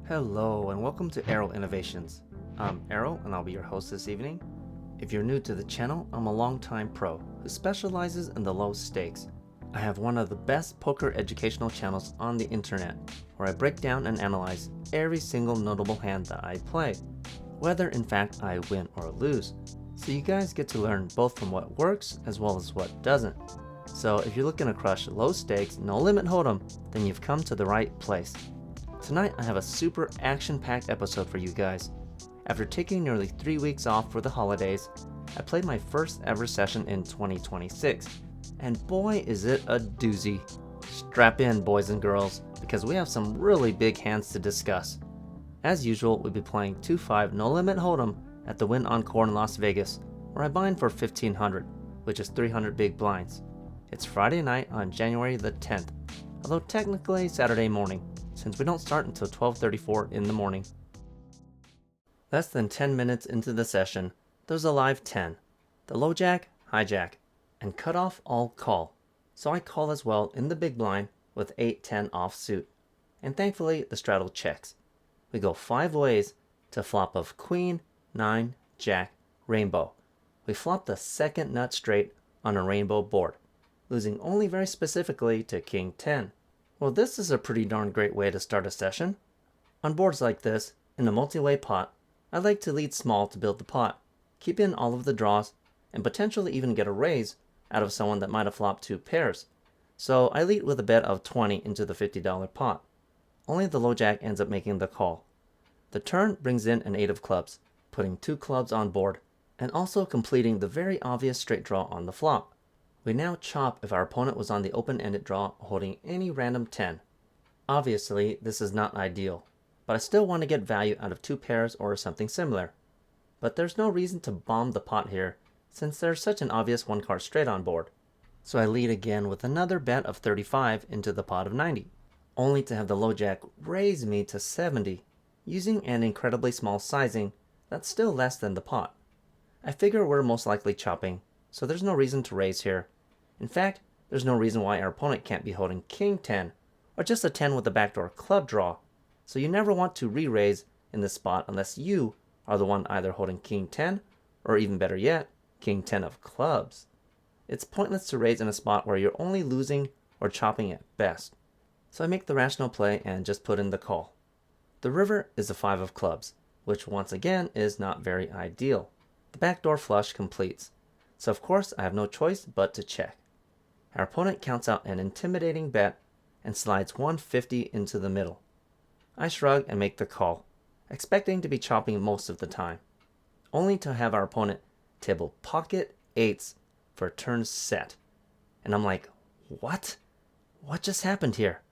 Hello and welcome to Aero Innovations. I'm Aero and I'll be your host this evening. If you're new to the channel, I'm a longtime pro who specializes in the low stakes. I have one of the best poker educational channels on the internet where I break down and analyze every single notable hand that I play, whether in fact I win or lose. So you guys get to learn both from what works as well as what doesn't. So if you're looking to crush low stakes, no limit hold'em, then you've come to the right place. Tonight I have a super action-packed episode for you guys. After taking nearly 3 weeks off for the holidays, I played my first ever session in 2026, and boy is it a doozy. Strap in, boys and girls, because we have some really big hands to discuss. As usual, we'll be playing 2-5 no limit hold'em at the Wynn Encore in Las Vegas, where I bind for 1,500, which is 300 big blinds. It's Friday night on January the 10th, although technically Saturday morning, since we don't start until 12:34 in the morning. Less than 10 minutes into the session, there's a live 10, the low jack, hijack, and cut off all call. So I call as well in the big blind with 8-10 offsuit, and thankfully the straddle checks. We go 5 ways to flop of queen, 9, jack, rainbow. We flop the second nut straight on a rainbow board, losing only very specifically to king 10. Well, this is a pretty darn great way to start a session. On boards like this, in a multi-way pot, I like to lead small to build the pot, keep in all of the draws, and potentially even get a raise out of someone that might have flopped 2 pairs. So I lead with a bet of 20 into the $50 pot. Only the low jack ends up making the call. The turn brings in an 8 of clubs, putting 2 clubs on board, and also completing the very obvious straight draw on the flop. We now chop if our opponent was on the open-ended draw holding any random 10. Obviously, this is not ideal, but I still want to get value out of 2 pairs or something similar. But there's no reason to bomb the pot here, since there's such an obvious 1 card straight on board. So I lead again with another bet of 35 into the pot of 90, only to have the low jack raise me to 70, using an incredibly small sizing that's still less than the pot. I figure we're most likely chopping, so there's no reason to raise here. In fact, there's no reason why our opponent can't be holding king 10, or just a 10 with a backdoor club draw, so you never want to re-raise in this spot unless you are the one either holding king 10, or even better yet, king 10 of clubs. It's pointless to raise in a spot where you're only losing or chopping at best. So I make the rational play and just put in the call. The river is a 5 of clubs, which once again is not very ideal. The backdoor flush completes, so of course I have no choice but to check. Our opponent counts out an intimidating bet and slides 150 into the middle. I shrug and make the call, expecting to be chopping most of the time, only to have our opponent table pocket 8s for turn set. And I'm like, what? What just happened here?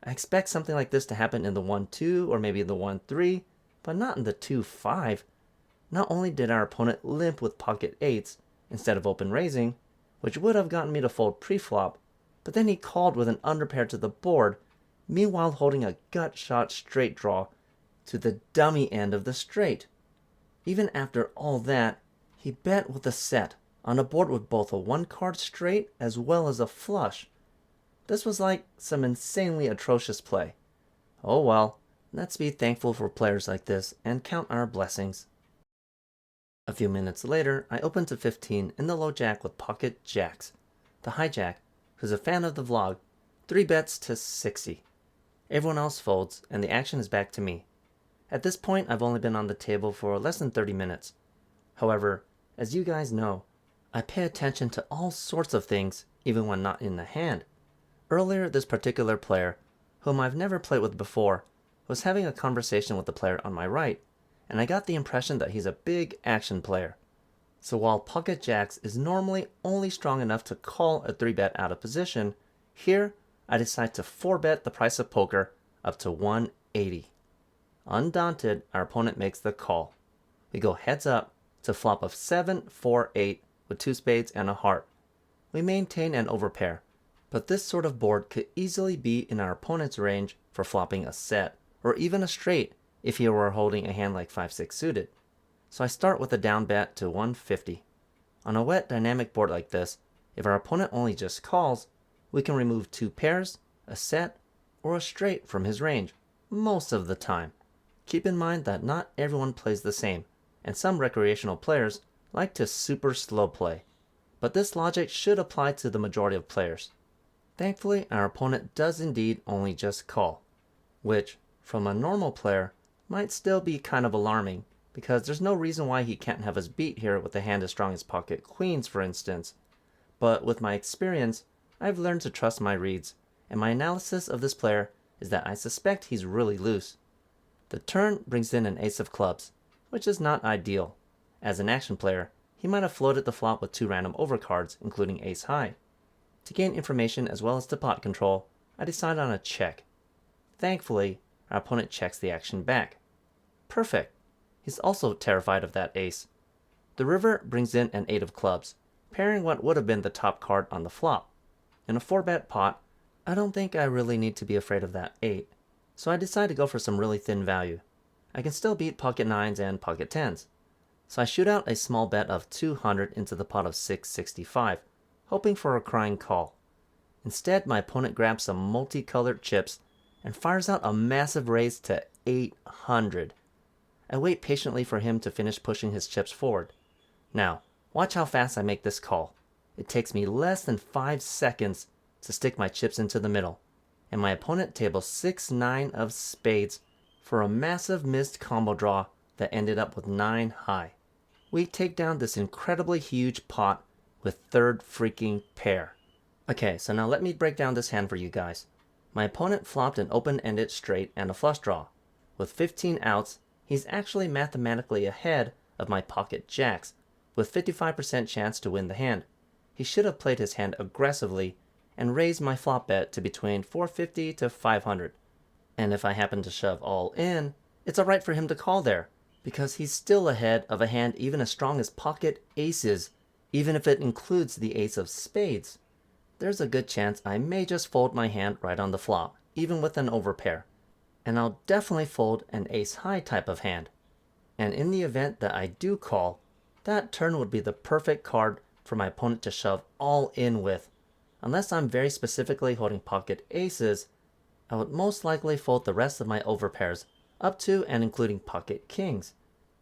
I expect something like this to happen in the 1-2 or maybe the 1-3, but not in the 2-5. Not only did our opponent limp with pocket 8s instead of open raising, which would have gotten me to fold pre-flop, but then he called with an underpair to the board, meanwhile holding a gut shot straight draw to the dummy end of the straight. Even after all that, he bet with a set on a board with both a 1-card straight as well as a flush. This was like some insanely atrocious play. Oh well, let's be thankful for players like this and count our blessings. A few minutes later, I open to 15 in the low jack with pocket jacks. The hijack, who's a fan of the vlog, 3 bets to 60. Everyone else folds, and the action is back to me. At this point, I've only been on the table for less than 30 minutes. However, as you guys know, I pay attention to all sorts of things, even when not in the hand. Earlier, this particular player, whom I've never played with before, was having a conversation with the player on my right, and I got the impression that he's a big action player. So while pocket jacks is normally only strong enough to call a 3-bet out of position, here I decide to 4-bet the price of poker up to 180. Undaunted, our opponent makes the call. We go heads up to flop of 7, 4, 8 with 2 spades and a heart. We maintain an overpair, but this sort of board could easily be in our opponent's range for flopping a set, or even a straight if he were holding a hand like 5-6 suited. So I start with a down bet to 150. On a wet dynamic board like this, if our opponent only just calls, we can remove 2 pairs, a set, or a straight from his range, most of the time. Keep in mind that not everyone plays the same, and some recreational players like to super slow play, but this logic should apply to the majority of players. Thankfully, our opponent does indeed only just call, which, from a normal player, might still be kind of alarming, because there's no reason why he can't have us beat here with a hand as strong as pocket queens, for instance. But with my experience, I've learned to trust my reads, and my analysis of this player is that I suspect he's really loose. The turn brings in an ace of clubs, which is not ideal. As an action player, he might have floated the flop with 2 random overcards, including ace high. To gain information as well as to pot control, I decide on a check. Thankfully, our opponent checks the action back. Perfect. He's also terrified of that ace. The river brings in an 8 of clubs, pairing what would have been the top card on the flop. In a 4-bet pot, I don't think I really need to be afraid of that 8, so I decide to go for some really thin value. I can still beat pocket 9s and pocket 10s. So I shoot out a small bet of 200 into the pot of 665, hoping for a crying call. Instead, my opponent grabs some multicolored chips and fires out a massive raise to 800. I wait patiently for him to finish pushing his chips forward. Now, watch how fast I make this call. It takes me less than 5 seconds to stick my chips into the middle, and my opponent tables 6-9 of spades for a massive missed combo draw that ended up with 9 high. We take down this incredibly huge pot with third freaking pair. Okay, so now let me break down this hand for you guys. My opponent flopped an open-ended straight and a flush draw. With 15 outs, he's actually mathematically ahead of my pocket jacks, with 55% chance to win the hand. He should have played his hand aggressively and raised my flop bet to between 450 to 500. And if I happen to shove all in, it's alright for him to call there, because he's still ahead of a hand even as strong as pocket aces, even if it includes the ace of spades. There's a good chance I may just fold my hand right on the flop, even with an overpair. And I'll definitely fold an ace high type of hand. And in the event that I do call, that turn would be the perfect card for my opponent to shove all in with. Unless I'm very specifically holding pocket aces, I would most likely fold the rest of my overpairs, up to and including pocket kings.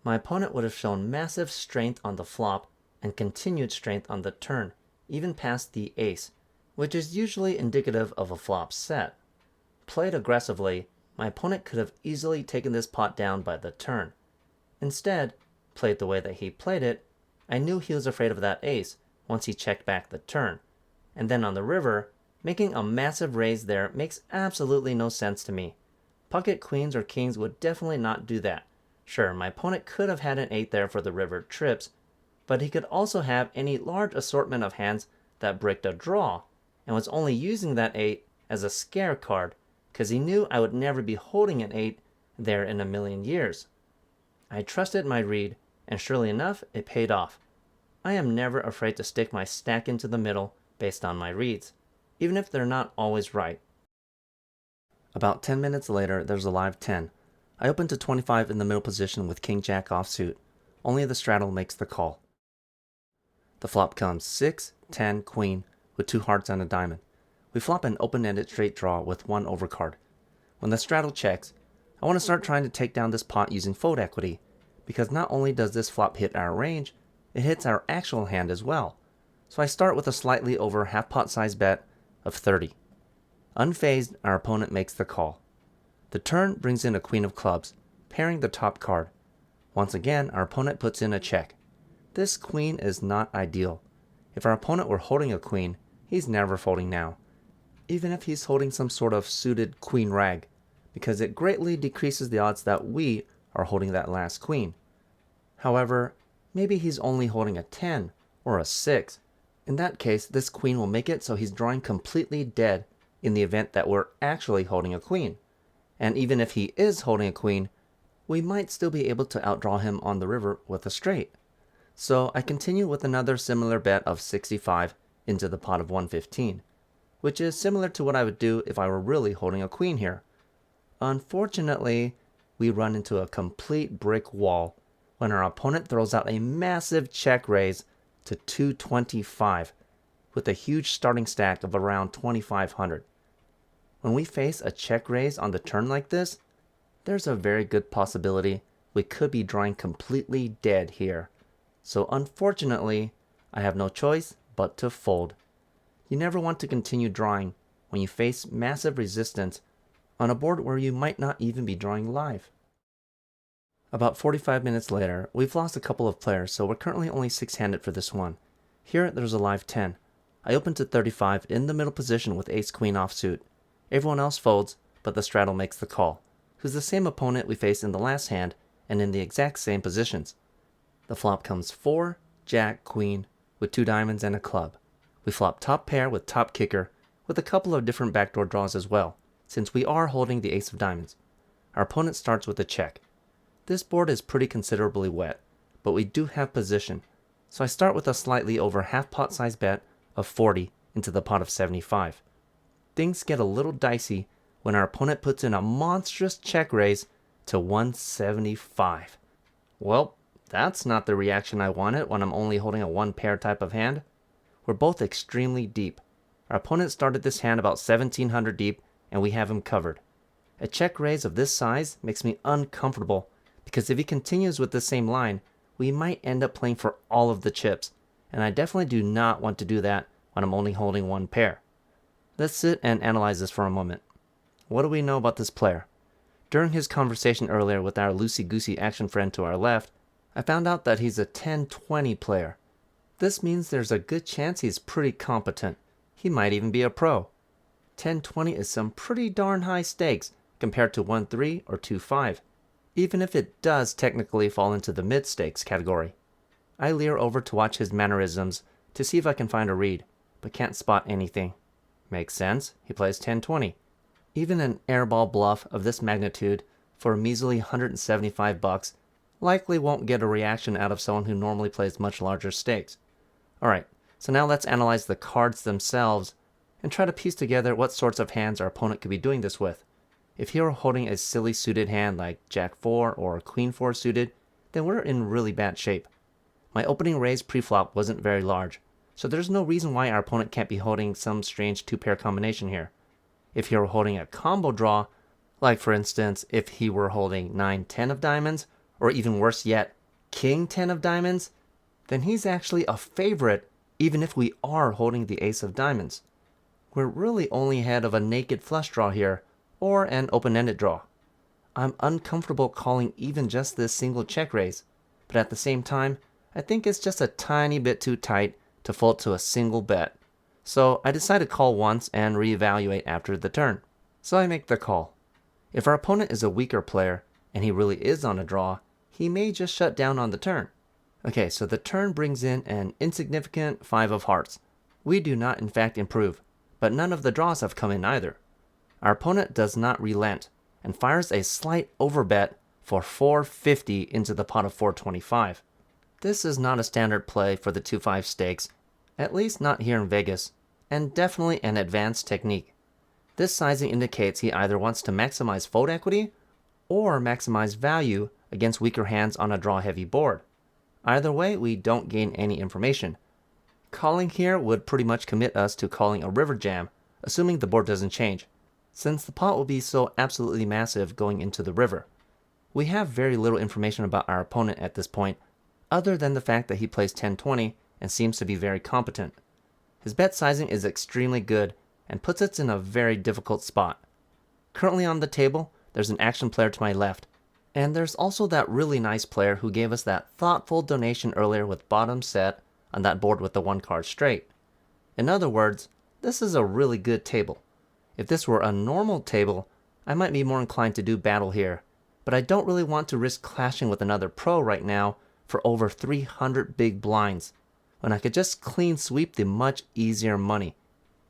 My opponent would have shown massive strength on the flop and continued strength on the turn, even past the ace, which is usually indicative of a flop set. Played aggressively, my opponent could have easily taken this pot down by the turn. Instead, played the way that he played it, I knew he was afraid of that ace once he checked back the turn. And then on the river, making a massive raise there makes absolutely no sense to me. Pocket queens or kings would definitely not do that. Sure, my opponent could have had an 8 there for the river trips, but he could also have any large assortment of hands that bricked a draw, and was only using that 8 as a scare card, because he knew I would never be holding an 8 there in a million years. I trusted my read, and surely enough, it paid off. I am never afraid to stick my stack into the middle based on my reads, even if they're not always right. About 10 minutes later, there's a live 10. I open to 25 in the middle position with King-Jack offsuit. Only the straddle makes the call. The flop comes 6, 10, Queen, with 2 hearts and a diamond. We flop an open-ended straight draw with 1 overcard. When the straddle checks, I want to start trying to take down this pot using fold equity, because not only does this flop hit our range, it hits our actual hand as well. So I start with a slightly over half pot size bet of 30. Unfazed, our opponent makes the call. The turn brings in a queen of clubs, pairing the top card. Once again, our opponent puts in a check. This queen is not ideal. If our opponent were holding a queen, he's never folding now, even if he's holding some sort of suited queen rag, because it greatly decreases the odds that we are holding that last queen. However, maybe he's only holding a 10 or a 6. In that case, this queen will make it so he's drawing completely dead in the event that we're actually holding a queen. And even if he is holding a queen, we might still be able to outdraw him on the river with a straight. So I continue with another similar bet of 65 into the pot of 115, which is similar to what I would do if I were really holding a queen here. Unfortunately, we run into a complete brick wall when our opponent throws out a massive check raise to 225 with a huge starting stack of around 2,500. When we face a check raise on the turn like this, there's a very good possibility we could be drawing completely dead here. So unfortunately, I have no choice but to fold. You never want to continue drawing when you face massive resistance on a board where you might not even be drawing live. About 45 minutes later, we've lost a couple of players, so we're currently only 6-handed for this one. Here, there's a live 10. I open to 35 in the middle position with ace-queen offsuit. Everyone else folds, but the straddle makes the call, who's the same opponent we faced in the last hand and in the exact same positions. The flop comes 4, jack, queen, with 2 diamonds and a club. We flop top pair with top kicker, with a couple of different backdoor draws as well, since we are holding the ace of diamonds. Our opponent starts with a check. This board is pretty considerably wet, but we do have position, so I start with a slightly over half pot size bet of 40 into the pot of 75. Things get a little dicey when our opponent puts in a monstrous check raise to 175. Well, that's not the reaction I wanted when I'm only holding a one pair type of hand. We're both extremely deep. Our opponent started this hand about 1700 deep, and we have him covered. A check raise of this size makes me uncomfortable, because if he continues with the same line, we might end up playing for all of the chips, and I definitely do not want to do that when I'm only holding one pair. Let's sit and analyze this for a moment. What do we know about this player? During his conversation earlier with our loosey-goosey action friend to our left, I found out that he's a 10-20 player. This means there's a good chance he's pretty competent. He might even be a pro. 10-20 is some pretty darn high stakes compared to 1-3 or 2-5. Even if it does technically fall into the mid-stakes category. I leer over to watch his mannerisms to see if I can find a read, but can't spot anything. Makes sense, he plays 10-20. Even an airball bluff of this magnitude for a measly $175 likely won't get a reaction out of someone who normally plays much larger stakes. Alright, so now let's analyze the cards themselves and try to piece together what sorts of hands our opponent could be doing this with. If he were holding a silly suited hand like Jack 4 or Queen 4 suited, then we're in really bad shape. My opening raise preflop wasn't very large, so there's no reason why our opponent can't be holding some strange 2-pair combination here. If he were holding a combo draw, like for instance if he were holding 9-10 of diamonds, or even worse yet, King 10 of diamonds, then he's actually a favorite even if we are holding the ace of diamonds. We're really only ahead of a naked flush draw here, or an open-ended draw. I'm uncomfortable calling even just this single check raise, but at the same time, I think it's just a tiny bit too tight to fold to a single bet. So I decide to call once and reevaluate after the turn. So I make the call. If our opponent is a weaker player, and he really is on a draw, he may just shut down on the turn. Okay, so the turn brings in an insignificant 5 of hearts. We do not in fact improve, but none of the draws have come in either. Our opponent does not relent and fires a slight overbet for 450 into the pot of 425. This is not a standard play for the 2-5 stakes, at least not here in Vegas, and definitely an advanced technique. This sizing indicates he either wants to maximize fold equity or maximize value against weaker hands on a draw-heavy board. Either way, we don't gain any information. Calling here would pretty much commit us to calling a river jam, assuming the board doesn't change, since the pot will be so absolutely massive going into the river. We have very little information about our opponent at this point, other than the fact that he plays 10-20 and seems to be very competent. His bet sizing is extremely good and puts us in a very difficult spot. Currently on the table, there's an action player to my left, and there's also that really nice player who gave us that thoughtful donation earlier with bottom set on that board with the 1-card straight. In other words, this is a really good table. If this were a normal table, I might be more inclined to do battle here, but I don't really want to risk clashing with another pro right now for over 300 big blinds, when I could just clean sweep the much easier money.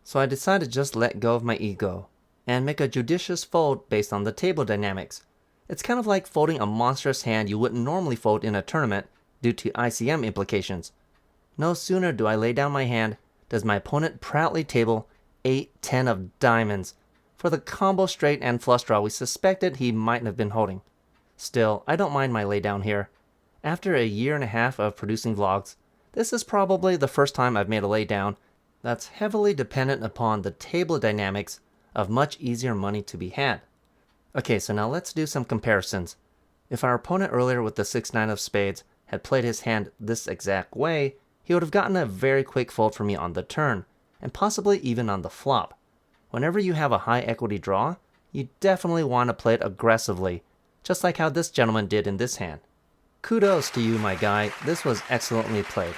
So I decided to just let go of my ego, and make a judicious fold based on the table dynamics. It's kind of like folding a monstrous hand you wouldn't normally fold in a tournament due to ICM implications. No sooner do I lay down my hand, does my opponent proudly table 8-10 of diamonds for the combo straight and flush draw we suspected he might have been holding. Still, I don't mind my laydown here. After a year and a half of producing vlogs, this is probably the first time I've made a laydown that's heavily dependent upon the table dynamics of much easier money to be had. Okay, so now let's do some comparisons. If our opponent earlier with the 6-9 of spades had played his hand this exact way, he would have gotten a very quick fold for me on the turn, and possibly even on the flop. Whenever you have a high equity draw, you definitely want to play it aggressively, just like how this gentleman did in this hand. Kudos to you, my guy, this was excellently played.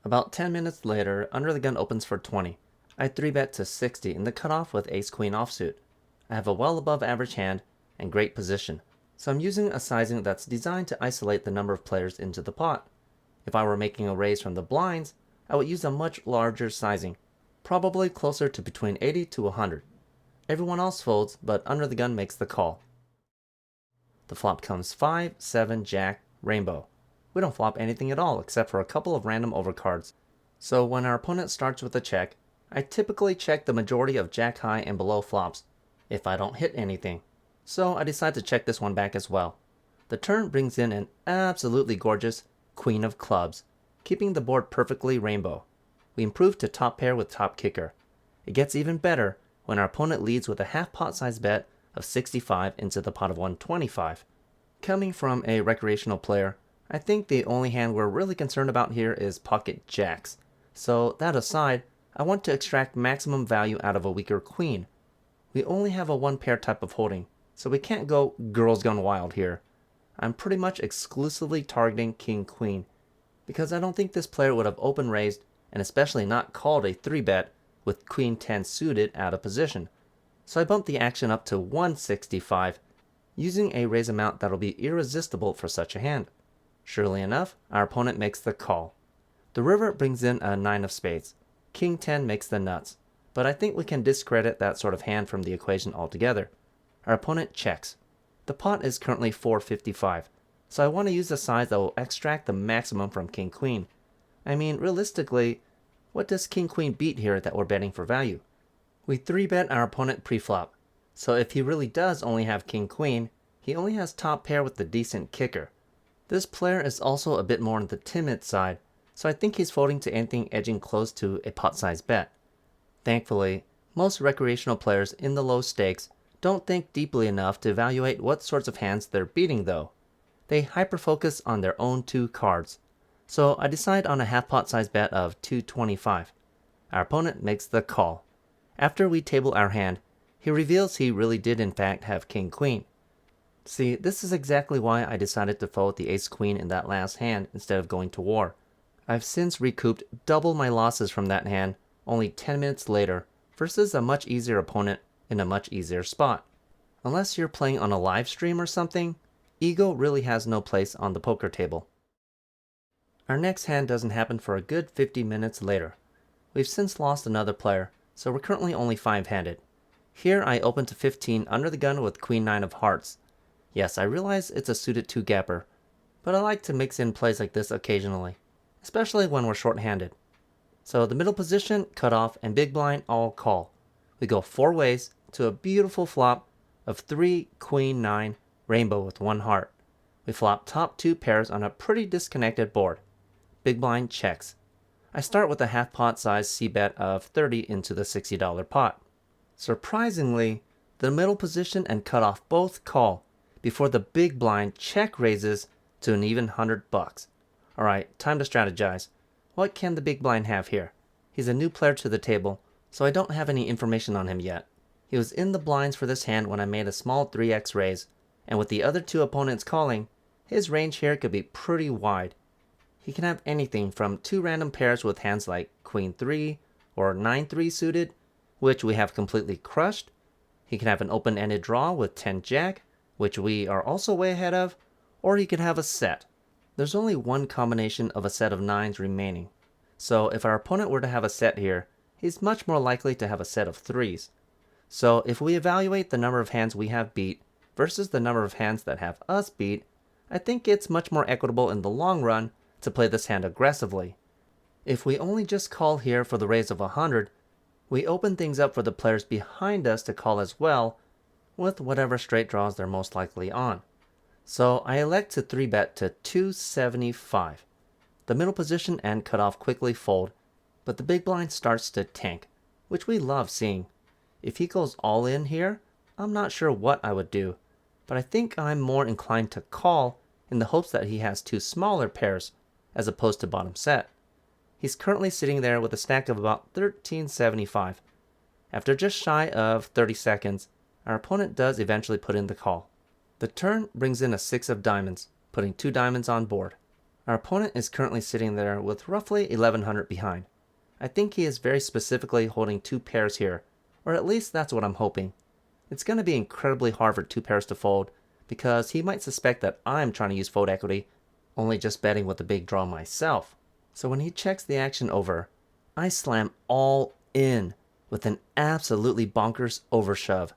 About 10 minutes later, under the gun opens for 20. I 3-bet to 60 in the cutoff with ace-queen offsuit. I have a well above average hand and great position, so I'm using a sizing that's designed to isolate the number of players into the pot. If I were making a raise from the blinds, I would use a much larger sizing, probably closer to between 80 to 100. Everyone else folds, but under the gun makes the call. The flop comes 5, 7, jack, rainbow. We don't flop anything at all except for a couple of random overcards. So when our opponent starts with a check, I typically check the majority of jack high and below flops, if I don't hit anything. So I decide to check this one back as well. The turn brings in an absolutely gorgeous queen of clubs, keeping the board perfectly rainbow. We improve to top pair with top kicker. It gets even better when our opponent leads with a half pot size bet of 65 into the pot of 125. Coming from a recreational player, I think the only hand we're really concerned about here is pocket jacks. So that aside, I want to extract maximum value out of a weaker queen. We only have a one pair type of holding, so we can't go girls gone wild here. I'm pretty much exclusively targeting king-queen, because I don't think this player would have open raised, and especially not called a 3-bet with queen 10 suited out of position. So I bumped the action up to 165, using a raise amount that'll be irresistible for such a hand. Surely enough, our opponent makes the call. The river brings in a 9 of spades. King 10 makes the nuts, but I think we can discredit that sort of hand from the equation altogether. Our opponent checks. The pot is currently 455, so I want to use a size that will extract the maximum from king-queen. I mean, realistically, what does king-queen beat here that we're betting for value? We 3-bet our opponent pre-flop, so if he really does only have king-queen, he only has top pair with the decent kicker. This player is also a bit more on the timid side, so I think he's folding to anything edging close to a pot-sized bet. Thankfully, most recreational players in the low stakes don't think deeply enough to evaluate what sorts of hands they're beating though. They hyper-focus on their own two cards. So I decide on a half pot size bet of 225. Our opponent makes the call. After we table our hand, he reveals he really did in fact have king-queen. See, this is exactly why I decided to fold the ace-queen in that last hand instead of going to war. I've since recouped double my losses from that hand only 10 minutes later versus a much easier opponent in a much easier spot. Unless you're playing on a live stream or something, ego really has no place on the poker table. Our next hand doesn't happen for a good 50 minutes later. We've since lost another player, so we're currently only 5-handed. Here I open to 15 under the gun with queen 9 of hearts. Yes, I realize it's a suited 2-gapper, but I like to mix in plays like this occasionally, especially when we're short-handed. So the middle position, cutoff, and big blind all call. We go 4 ways to a beautiful flop of 3, queen 9, rainbow with 1 heart. We flop top 2 pairs on a pretty disconnected board. Big blind checks. I start with a half pot size c-bet of 30 into the $60 pot. Surprisingly, the middle position and cutoff both call before the big blind check raises to an even $100. Alright, time to strategize. What can the big blind have here? He's a new player to the table, so I don't have any information on him yet. He was in the blinds for this hand when I made a small 3x raise, and with the other 2 opponents calling, his range here could be pretty wide. He can have anything from 2 random pairs with hands like queen 3 or 9-3 suited, which we have completely crushed. He can have an open-ended draw with 10 jack, which we are also way ahead of, or he could have a set. There's only one combination of a set of 9s remaining, so if our opponent were to have a set here, he's much more likely to have a set of 3s. So if we evaluate the number of hands we have beat versus the number of hands that have us beat, I think it's much more equitable in the long run to play this hand aggressively. If we only just call here for the raise of 100, we open things up for the players behind us to call as well, with whatever straight draws they're most likely on. So I elect to 3-bet to 275. The middle position and cutoff quickly fold, but the big blind starts to tank, which we love seeing. If he goes all in here, I'm not sure what I would do, but I think I'm more inclined to call in the hopes that he has two smaller pairs as opposed to bottom set. He's currently sitting there with a stack of about 1375. After just shy of 30 seconds, our opponent does eventually put in the call. The turn brings in a 6 of diamonds, putting 2 diamonds on board. Our opponent is currently sitting there with roughly 1100 behind. I think he is very specifically holding 2 pairs here, or at least that's what I'm hoping. It's going to be incredibly hard for 2 pairs to fold, because he might suspect that I'm trying to use fold equity, only just betting with the big draw myself. So when he checks the action over, I slam all in with an absolutely bonkers overshove,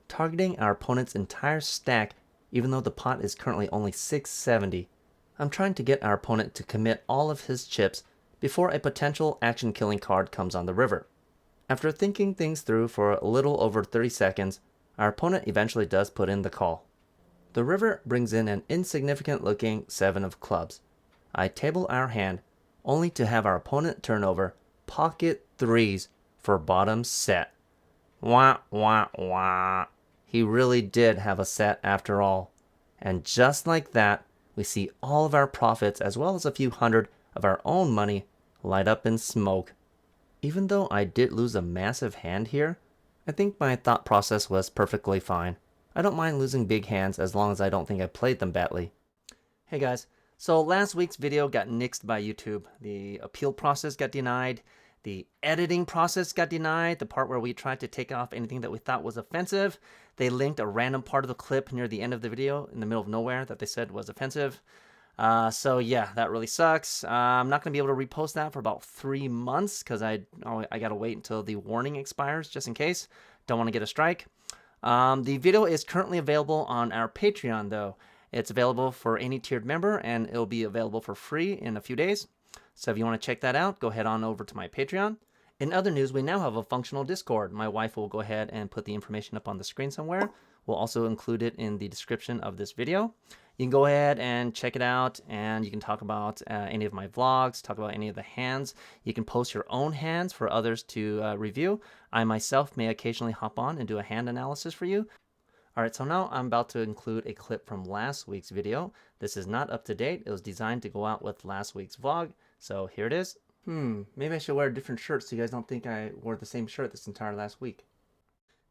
targeting our opponent's entire stack even though the pot is currently only 670. I'm trying to get our opponent to commit all of his chips before a potential action-killing card comes on the river. After thinking things through for a little over 30 seconds, our opponent eventually does put in the call. The river brings in an insignificant-looking 7 of clubs. I table our hand, only to have our opponent turn over pocket 3s for bottom set. Wah, wah, wah. He really did have a set after all. And just like that, we see all of our profits as well as a few hundred of our own money light up in smoke. Even though I did lose a massive hand here, I think my thought process was perfectly fine. I don't mind losing big hands as long as I don't think I played them badly. Hey guys, so last week's video got nixed by YouTube. The appeal process got denied. The editing process got denied, the part where we tried to take off anything that we thought was offensive. They linked a random part of the clip near the end of the video in the middle of nowhere that they said was offensive. So yeah, that really sucks. I'm not going to be able to repost that for about 3 months because I got to wait until the warning expires just in case. Don't want to get a strike. The video is currently available on our Patreon though. It's available for any tiered member and it'll be available for free in a few days. So if you want to check that out, go ahead on over to my Patreon. In other news, we now have a functional Discord. My wife will go ahead and put the information up on the screen somewhere. We'll also include it in the description of this video. You can go ahead and check it out, and you can talk about any of my vlogs, talk about any of the hands. You can post your own hands for others to review. I myself may occasionally hop on and do a hand analysis for you. Alright, so now I'm about to include a clip from last week's video. This is not up to date. It was designed to go out with last week's vlog. So here it is. Maybe I should wear a different shirt so you guys don't think I wore the same shirt this entire last week.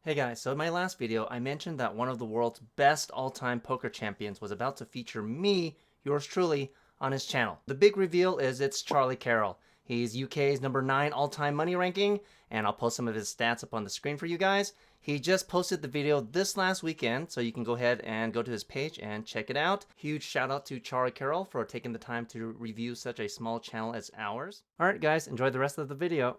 Hey guys, so in my last video, I mentioned that one of the world's best all-time poker champions was about to feature me, yours truly, on his channel. The big reveal is it's Charlie Carroll. He's UK's number 9 all-time money ranking, and I'll post some of his stats up on the screen for you guys. He just posted the video this last weekend, so you can go ahead and go to his page and check it out. Huge shout out to Charlie Carroll for taking the time to review such a small channel as ours. Alright guys, enjoy the rest of the video.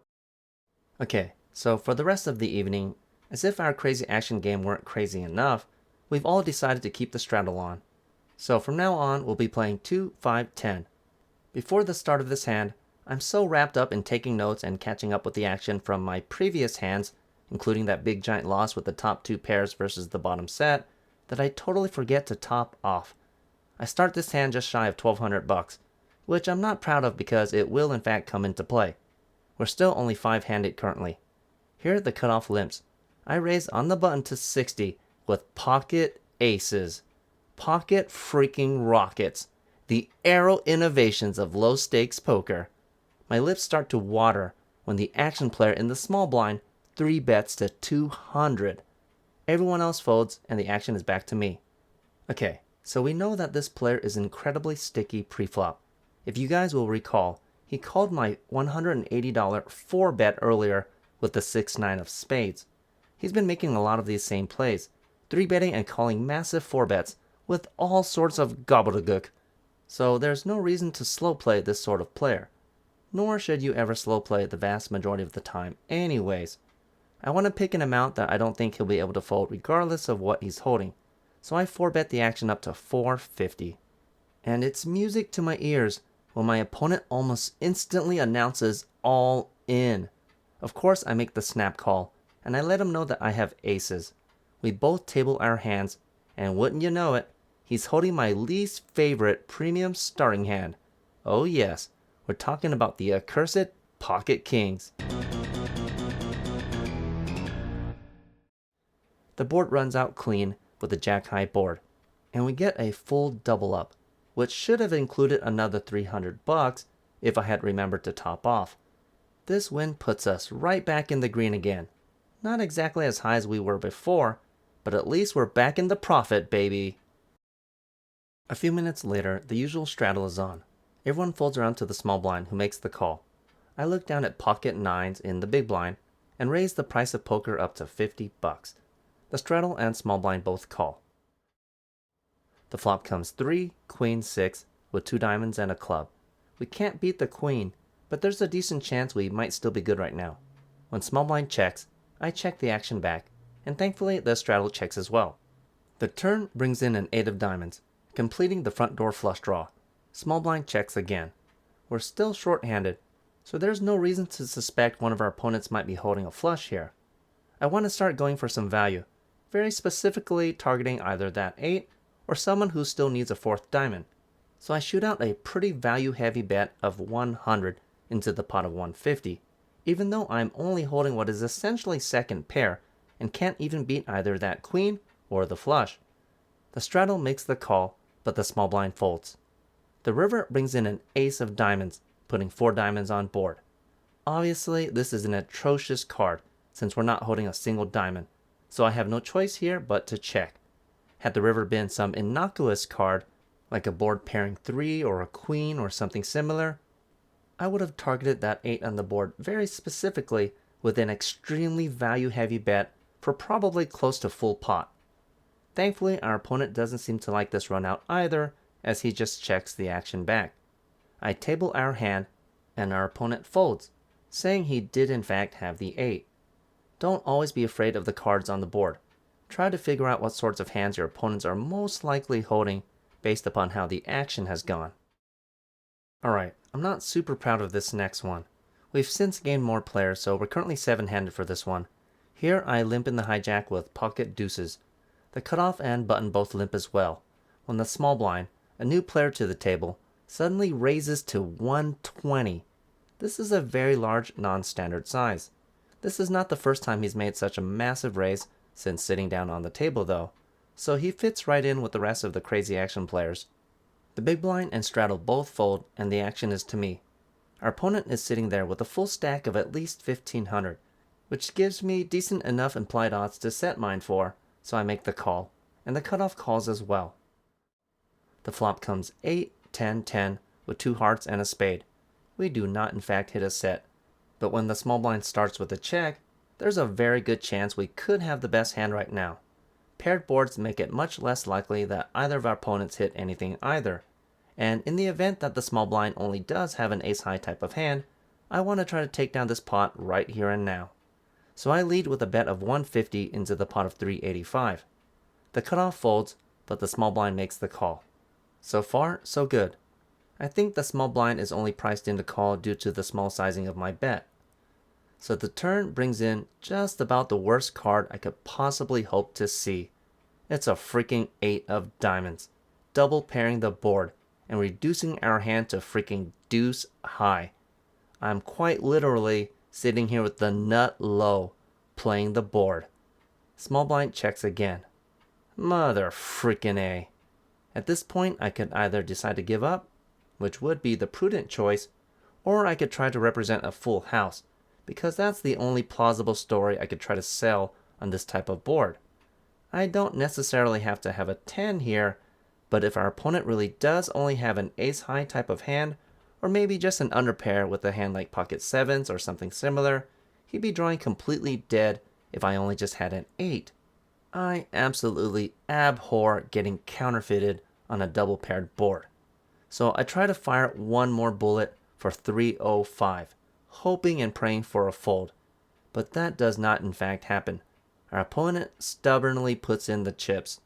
Okay, so for the rest of the evening, as if our crazy action game weren't crazy enough, we've all decided to keep the straddle on. So from now on, we'll be playing 2, 5, 10. Before the start of this hand, I'm so wrapped up in taking notes and catching up with the action from my previous hands, including that big giant loss with the top 2 pairs versus the bottom set, that I totally forget to top off. I start this hand just shy of 1200 bucks, which I'm not proud of because it will in fact come into play. We're still only 5-handed currently. Here are the cutoff limps. I raise on the button to 60 with pocket aces. Pocket freaking rockets. The Aero innovations of low stakes poker. My lips start to water when the action player in the small blind 3 bets to 200. Everyone else folds and the action is back to me. Okay, so we know that this player is incredibly sticky pre-flop. If you guys will recall, he called my $180 4-bet earlier with the 6-9 of spades. He's been making a lot of these same plays, 3-betting and calling massive 4-bets with all sorts of gobbledygook. So there's no reason to slow play this sort of player. Nor should you ever slow play the vast majority of the time anyways. I want to pick an amount that I don't think he'll be able to fold regardless of what he's holding, so I 4-bet the action up to 450. And it's music to my ears when my opponent almost instantly announces all in. Of course I make the snap call, and I let him know that I have aces. We both table our hands, and wouldn't you know it, he's holding my least favorite premium starting hand. Oh yes, we're talking about the accursed pocket kings. The board runs out clean with the jack-high board, and we get a full double up, which should have included another $300 if I had remembered to top off. This win puts us right back in the green again. Not exactly as high as we were before, but at least we're back in the profit, baby. A few minutes later, the usual straddle is on. Everyone folds around to the small blind who makes the call. I look down at pocket nines in the big blind and raise the price of poker up to $50. The straddle and small blind both call. The flop comes 3, queen, 6 with 2 diamonds and a club. We can't beat the queen, but there's a decent chance we might still be good right now. When small blind checks, I check the action back, and thankfully the straddle checks as well. The turn brings in an 8 of diamonds, completing the front door flush draw. Small blind checks again. We're still short-handed, so there's no reason to suspect one of our opponents might be holding a flush here. I want to start going for some value, very specifically targeting either that 8 or someone who still needs a 4th diamond. So I shoot out a pretty value-heavy bet of 100 into the pot of 150, even though I'm only holding what is essentially second pair and can't even beat either that queen or the flush. The straddle makes the call, but the small blind folds. The river brings in an ace of diamonds, putting 4 diamonds on board. Obviously, this is an atrocious card since we're not holding a single diamond, so I have no choice here but to check. Had the river been some innocuous card, like a board pairing 3 or a queen or something similar, I would have targeted that 8 on the board very specifically with an extremely value-heavy bet for probably close to full pot. Thankfully, our opponent doesn't seem to like this run out either, as he just checks the action back. I table our hand, and our opponent folds, saying he did in fact have the 8. Don't always be afraid of the cards on the board. Try to figure out what sorts of hands your opponents are most likely holding based upon how the action has gone. Alright, I'm not super proud of this next one. We've since gained more players, so we're currently 7-handed for this one. Here I limp in the hijack with pocket deuces. The cutoff and button both limp as well, when the small blind, a new player to the table, suddenly raises to 120. This is a very large non-standard size. This is not the first time he's made such a massive raise since sitting down on the table though, so he fits right in with the rest of the crazy action players. The big blind and straddle both fold and the action is to me. Our opponent is sitting there with a full stack of at least 1500, which gives me decent enough implied odds to set mine for, so I make the call, and the cutoff calls as well. The flop comes 8, 10, 10 with 2 hearts and a spade. We do not in fact hit a set, but when the small blind starts with a check, there's a very good chance we could have the best hand right now. Paired boards make it much less likely that either of our opponents hit anything either, and in the event that the small blind only does have an ace-high type of hand, I want to try to take down this pot right here and now. So I lead with a bet of 150 into the pot of 385. The cutoff folds, but the small blind makes the call. So far, so good. I think the small blind is only priced in to call due to the small sizing of my bet. So the turn brings in just about the worst card I could possibly hope to see. It's a freaking 8 of diamonds, double pairing the board and reducing our hand to freaking deuce high. I'm quite literally sitting here with the nut low, playing the board. Small blind checks again. Mother freaking A. At this point, I could either decide to give up, which would be the prudent choice, or I could try to represent a full house, because that's the only plausible story I could try to sell on this type of board. I don't necessarily have to have a 10 here, but if our opponent really does only have an ace-high type of hand, or maybe just an underpair with a hand like pocket 7s or something similar, he'd be drawing completely dead if I only just had an 8. I absolutely abhor getting counterfeited on a double paired board. So I try to fire one more bullet for 305, hoping and praying for a fold. But that does not in fact happen. Our opponent stubbornly puts in the chips.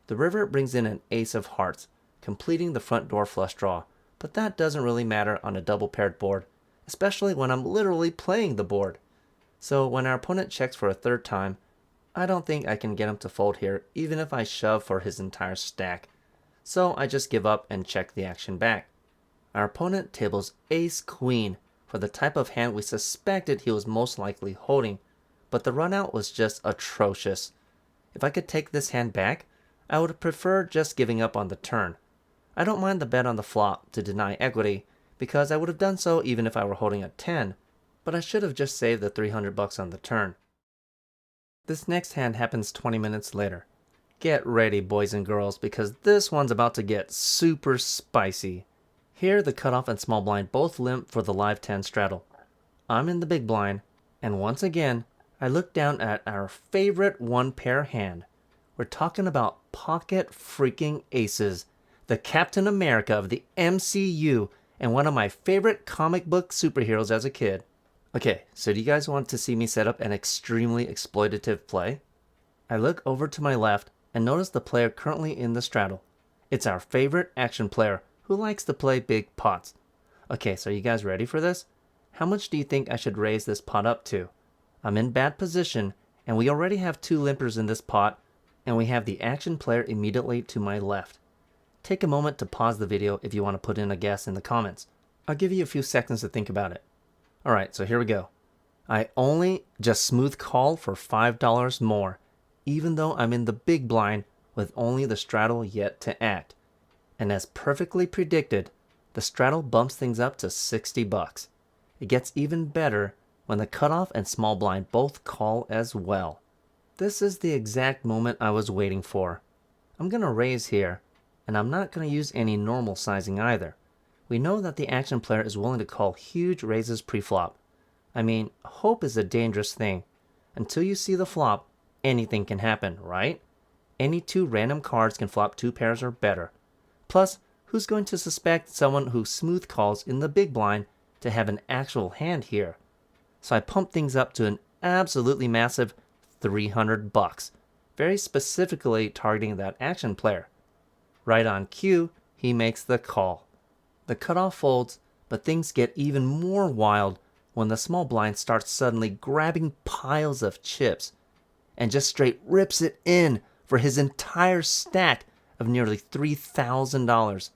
The river brings in an ace of hearts, completing the front door flush draw, but that doesn't really matter on a double paired board, especially when I'm literally playing the board. So when our opponent checks for a third time, I don't think I can get him to fold here even if I shove for his entire stack. So I just give up and check the action back. Our opponent tables ace-queen for the type of hand we suspected he was most likely holding, but the runout was just atrocious. If I could take this hand back, I would prefer just giving up on the turn. I don't mind the bet on the flop to deny equity, because I would have done so even if I were holding a 10, but I should have just saved the 300 bucks on the turn. This next hand happens 20 minutes later. Get ready, boys and girls, because this one's about to get super spicy. Here, the cutoff and small blind both limp for the live 10 straddle. I'm in the big blind, and once again, I look down at our favorite one-pair hand. We're talking about pocket freaking aces, the Captain America of the MCU, and one of my favorite comic book superheroes as a kid. Okay, so do you guys want to see me set up an extremely exploitative play? I look over to my left and notice the player currently in the straddle. It's our favorite action player who likes to play big pots. Okay, so are you guys ready for this? How much do you think I should raise this pot up to? I'm in bad position, and we already have 2 limpers in this pot, and we have the action player immediately to my left. Take a moment to pause the video if you want to put in a guess in the comments. I'll give you a few seconds to think about it. Alright, so here we go. I only just smooth call for $5 more, even though I'm in the big blind with only the straddle yet to act. And as perfectly predicted, the straddle bumps things up to 60 bucks. It gets even better when the cutoff and small blind both call as well. This is the exact moment I was waiting for. I'm going to raise here, and I'm not going to use any normal sizing either. We know that the action player is willing to call huge raises pre-flop. I mean, hope is a dangerous thing. Until you see the flop, anything can happen, right? Any 2 random cards can flop 2 pairs or better. Plus, who's going to suspect someone who smooth calls in the big blind to have an actual hand here? So I pump things up to an absolutely massive 300 bucks, very specifically targeting that action player. Right on cue, he makes the call. The cutoff folds, but things get even more wild when the small blind starts suddenly grabbing piles of chips and just straight rips it in for his entire stack of nearly $3,000.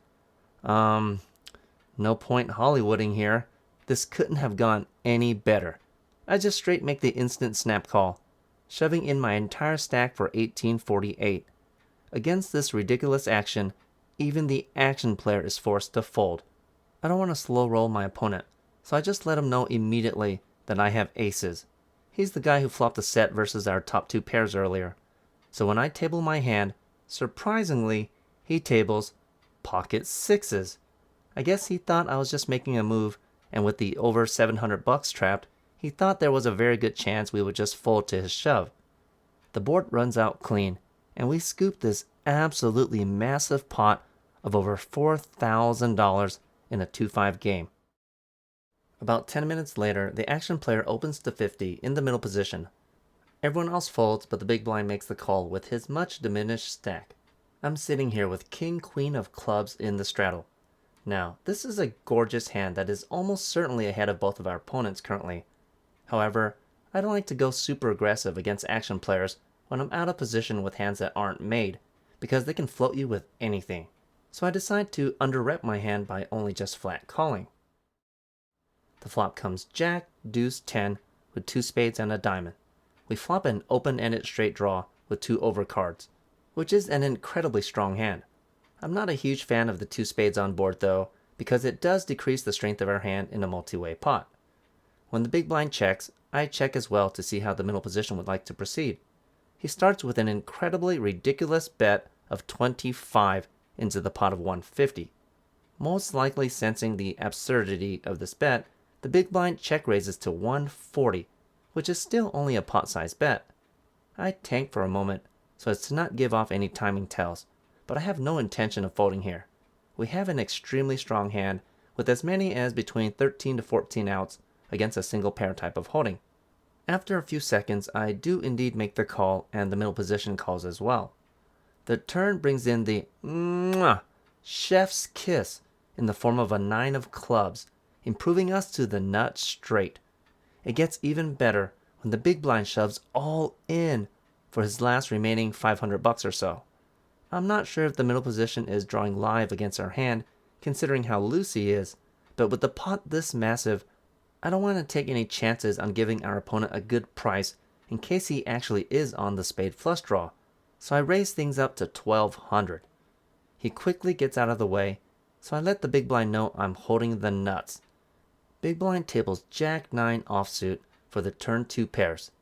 No point Hollywooding here. This couldn't have gone any better. I just straight make the instant snap call, shoving in my entire stack for $18.48. Against this ridiculous action, even the action player is forced to fold. I don't want to slow roll my opponent, so I just let him know immediately that I have aces. He's the guy who flopped a set versus our top 2 pairs earlier. So when I table my hand, surprisingly, he tables pocket sixes. I guess he thought I was just making a move, and with the over 700 bucks trapped, he thought there was a very good chance we would just fold to his shove. The board runs out clean, and we scoop this absolutely massive pot of over $4,000 in a 2-5 game. About 10 minutes later, the action player opens to 50 in the middle position. Everyone else folds, but the big blind makes the call with his much diminished stack. I'm sitting here with King Queen of clubs in the straddle. Now, this is a gorgeous hand that is almost certainly ahead of both of our opponents currently. However, I don't like to go super aggressive against action players when I'm out of position with hands that aren't made, because they can float you with anything. So I decide to under-rep my hand by only just flat calling. The flop comes Jack, Deuce, 10 with 2 spades and a diamond. We flop an open-ended straight draw with 2 overcards, which is an incredibly strong hand. I'm not a huge fan of the 2 spades on board though, because it does decrease the strength of our hand in a multi-way pot. When the big blind checks, I check as well to see how the middle position would like to proceed. He starts with an incredibly ridiculous bet of 25 into the pot of 150. Most likely sensing the absurdity of this bet, the big blind check raises to 140, which is still only a pot-sized bet. I tank for a moment so as to not give off any timing tells, but I have no intention of folding here. We have an extremely strong hand with as many as between 13 to 14 outs against a single pair type of holding. After a few seconds, I do indeed make the call, and the middle position calls as well. The turn brings in the chef's kiss in the form of a 9 of clubs, improving us to the nut straight. It gets even better when the big blind shoves all in for his last remaining 500 bucks or so. I'm not sure if the middle position is drawing live against our hand, considering how loose he is, but with the pot this massive, I don't want to take any chances on giving our opponent a good price in case he actually is on the spade flush draw, so I raise things up to 1200. He quickly gets out of the way, so I let the big blind know I'm holding the nuts. Big blind tables Jack 9 offsuit for the turn 2 pairs.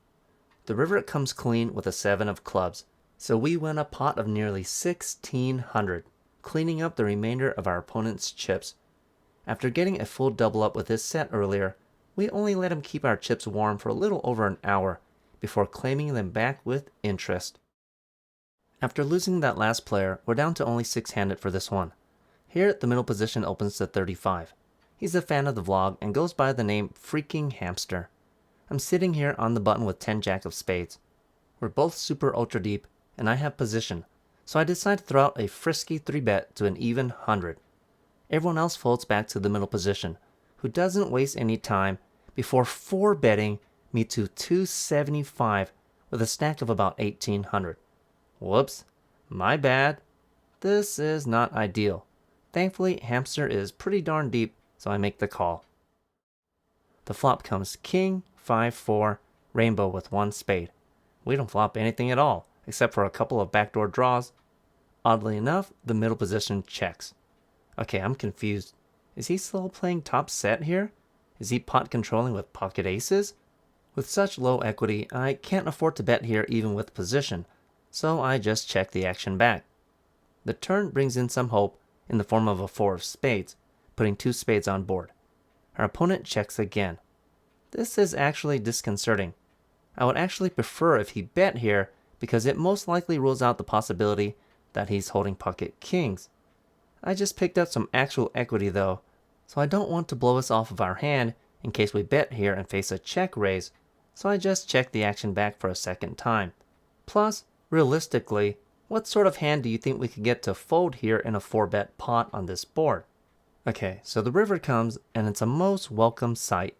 The river comes clean with a 7 of clubs, so we win a pot of nearly 1600, cleaning up the remainder of our opponent's chips. After getting a full double up with his set earlier, we only let him keep our chips warm for a little over an hour before claiming them back with interest. After losing that last player, we're down to only 6-handed for this one. Here, the middle position opens to 35. He's a fan of the vlog and goes by the name Freaking Hamster. I'm sitting here on the button with 10 jack of spades. We're both super ultra deep, and I have position, so I decide to throw out a frisky 3-bet to an even 100. Everyone else folds back to the middle position, who doesn't waste any time before 4-betting me to 275 with a stack of about 1800. Whoops, my bad. This is not ideal. Thankfully, Hamster is pretty darn deep, so I make the call. The flop comes King, 5-4, rainbow with 1 spade. We don't flop anything at all, except for a couple of backdoor draws. Oddly enough, the middle position checks. Okay, I'm confused. Is he still playing top set here? Is he pot controlling with pocket aces? With such low equity, I can't afford to bet here even with position, so I just check the action back. The turn brings in some hope in the form of a 4 of spades, putting 2 spades on board. Our opponent checks again. This is actually disconcerting. I would actually prefer if he bet here because it most likely rules out the possibility that he's holding pocket kings. I just picked up some actual equity though, so I don't want to blow us off of our hand in case we bet here and face a check raise, so I just check the action back for a second time. Plus, realistically, what sort of hand do you think we could get to fold here in a 4-bet pot on this board? Okay, so the river comes and it's a most welcome sight.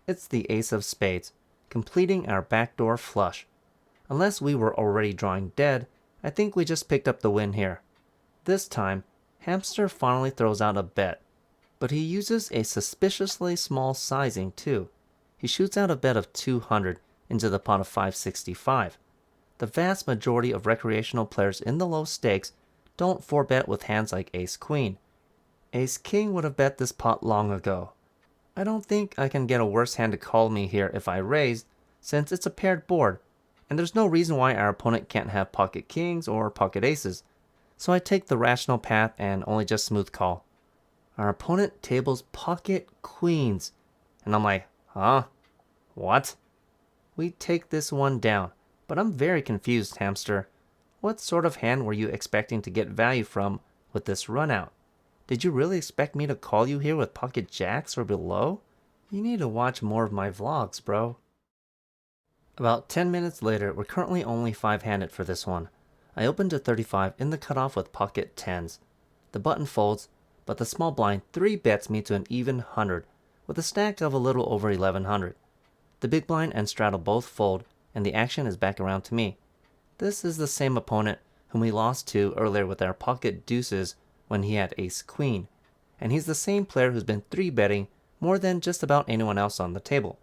It's the ace of spades, completing our backdoor flush. Unless we were already drawing dead, I think we just picked up the win here. This time, Hamster finally throws out a bet, but he uses a suspiciously small sizing too. He shoots out a bet of 200 into the pot of 565. The vast majority of recreational players in the low stakes don't 4-bet with hands like ace-queen. Ace-king would have bet this pot long ago. I don't think I can get a worse hand to call me here if I raised, since it's a paired board, and there's no reason why our opponent can't have pocket kings or pocket aces, so I take the rational path and only just smooth call. Our opponent tables pocket queens, and I'm like, huh? What? We take this one down, but I'm very confused, Hamster. What sort of hand were you expecting to get value from with this run out? Did you really expect me to call you here with pocket jacks or below? You need to watch more of my vlogs, bro. About 10 minutes later, we're currently only 5-handed for this one. I open to 35 in the cutoff with pocket 10s. The button folds, but the small blind 3-bets me to an even 100, with a stack of a little over 1100. The big blind and straddle both fold, and the action is back around to me. This is the same opponent whom we lost to earlier with our pocket deuces when he had ace-queen, and he's the same player who's been 3-betting more than just about anyone else on the table.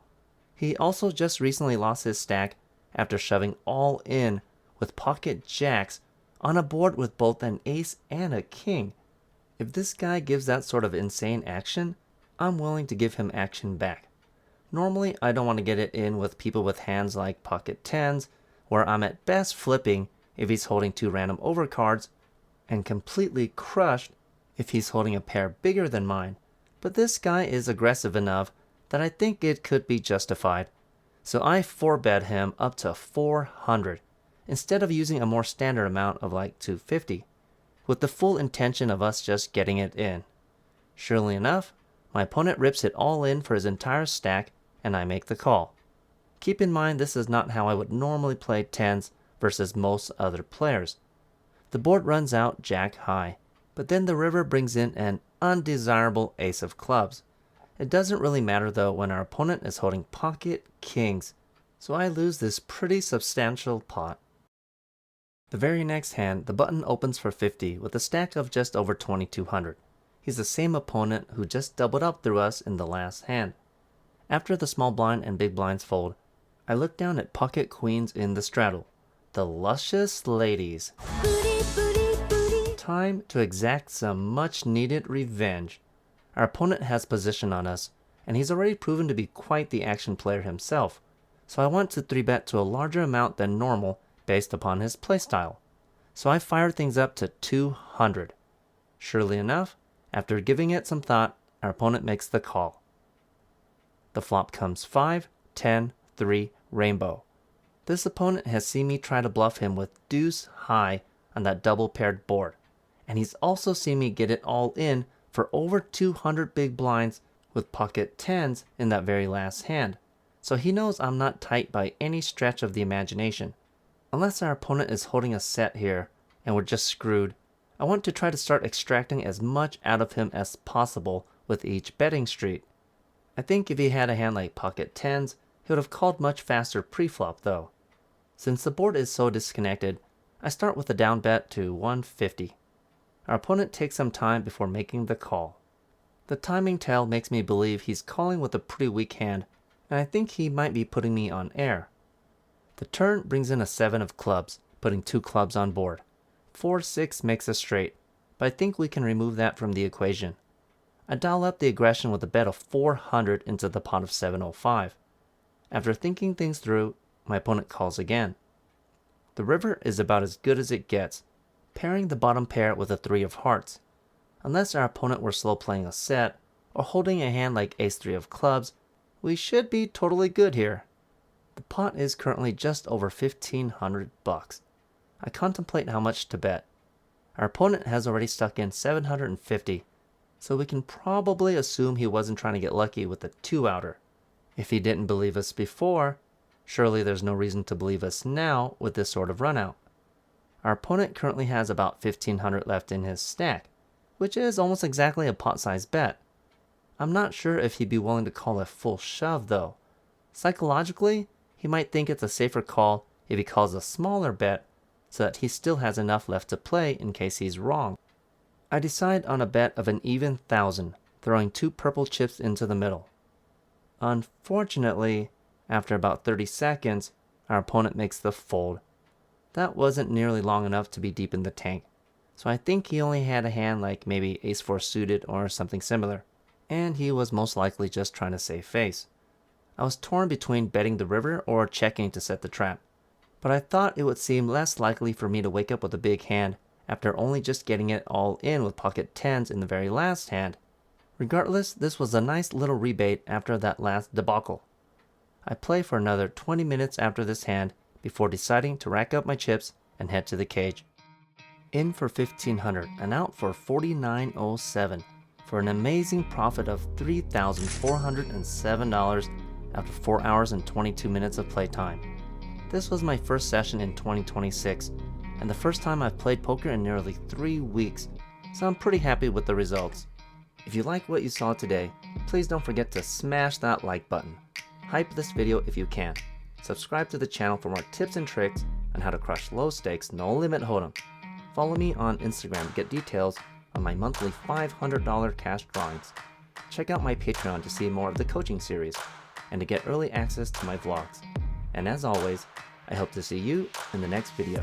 He also just recently lost his stack after shoving all in with pocket jacks on a board with both an ace and a king. If this guy gives that sort of insane action, I'm willing to give him action back. Normally, I don't want to get it in with people with hands like pocket 10s, where I'm at best flipping if he's holding 2 random overcards, and completely crushed if he's holding a pair bigger than mine. But this guy is aggressive enough that I think it could be justified. So I 4-bet him up to 400, instead of using a more standard amount of like 250, with the full intention of us just getting it in. Surely enough, my opponent rips it all in for his entire stack, and I make the call. Keep in mind this is not how I would normally play 10s versus most other players. The board runs out jack high, but then the river brings in an undesirable ace of clubs. It doesn't really matter though when our opponent is holding pocket kings, so I lose this pretty substantial pot. The very next hand, the button opens for 50 with a stack of just over 2200. He's the same opponent who just doubled up through us in the last hand. After the small blind and big blinds fold, I look down at pocket queens in the straddle. the luscious ladies. Time to exact some much needed revenge. Our opponent has position on us, and he's already proven to be quite the action player himself, so I want to 3-bet to a larger amount than normal based upon his playstyle. So I fired things up to 200. Surely enough, after giving it some thought, our opponent makes the call. The flop comes 5, 10, 3, rainbow. This opponent has seen me try to bluff him with deuce high on that double paired board, and he's also seen me get it all in for over 200 big blinds with pocket tens in that very last hand, so he knows I'm not tight by any stretch of the imagination. Unless our opponent is holding a set here and we're just screwed, I want to try to start extracting as much out of him as possible with each betting street. I think if he had a hand like pocket tens, he would have called much faster pre-flop though. Since the board is so disconnected, I start with a down bet to 150. Our opponent takes some time before making the call. The timing tell makes me believe he's calling with a pretty weak hand, and I think he might be putting me on air. The turn brings in a 7 of clubs, putting 2 clubs on board. 4-6 makes a straight, but I think we can remove that from the equation. I dial up the aggression with a bet of 400 into the pot of 705. After thinking things through, my opponent calls again. The river is about as good as it gets, pairing the bottom pair with a 3 of hearts. Unless our opponent were slow playing a set, or holding a hand like ace-3 of clubs, we should be totally good here. The pot is currently just over $1,500. I contemplate how much to bet. Our opponent has already stuck in 750, so we can probably assume he wasn't trying to get lucky with the 2-outer. If he didn't believe us before, surely there's no reason to believe us now with this sort of run out. Our opponent currently has about 1,500 left in his stack, which is almost exactly a pot-sized bet. I'm not sure if he'd be willing to call a full shove though. Psychologically, he might think it's a safer call if he calls a smaller bet so that he still has enough left to play in case he's wrong. I decide on a bet of an even 1,000, throwing 2 purple chips into the middle. Unfortunately, after about 30 seconds, our opponent makes the fold. That wasn't nearly long enough to be deep in the tank, so I think he only had a hand like maybe ace-4 suited or something similar, and he was most likely just trying to save face. I was torn between betting the river or checking to set the trap, but I thought it would seem less likely for me to wake up with a big hand after only just getting it all in with pocket tens in the very last hand. Regardless, this was a nice little rebate after that last debacle. I play for another 20 minutes after this hand before deciding to rack up my chips and head to the cage. In for 1,500 and out for 4,907 for an amazing profit of $3,407 after 4 hours and 22 minutes of playtime. This was my first session in 2026 and the first time I've played poker in nearly 3 weeks, so I'm pretty happy with the results. If you like what you saw today, please don't forget to smash that like button. Hype this video if you can. Subscribe to the channel for more tips and tricks on how to crush low stakes, no limit hold'em. Follow me on Instagram to get details on my monthly $500 cash drawings. Check out my Patreon to see more of the coaching series and to get early access to my vlogs. And as always, I hope to see you in the next video.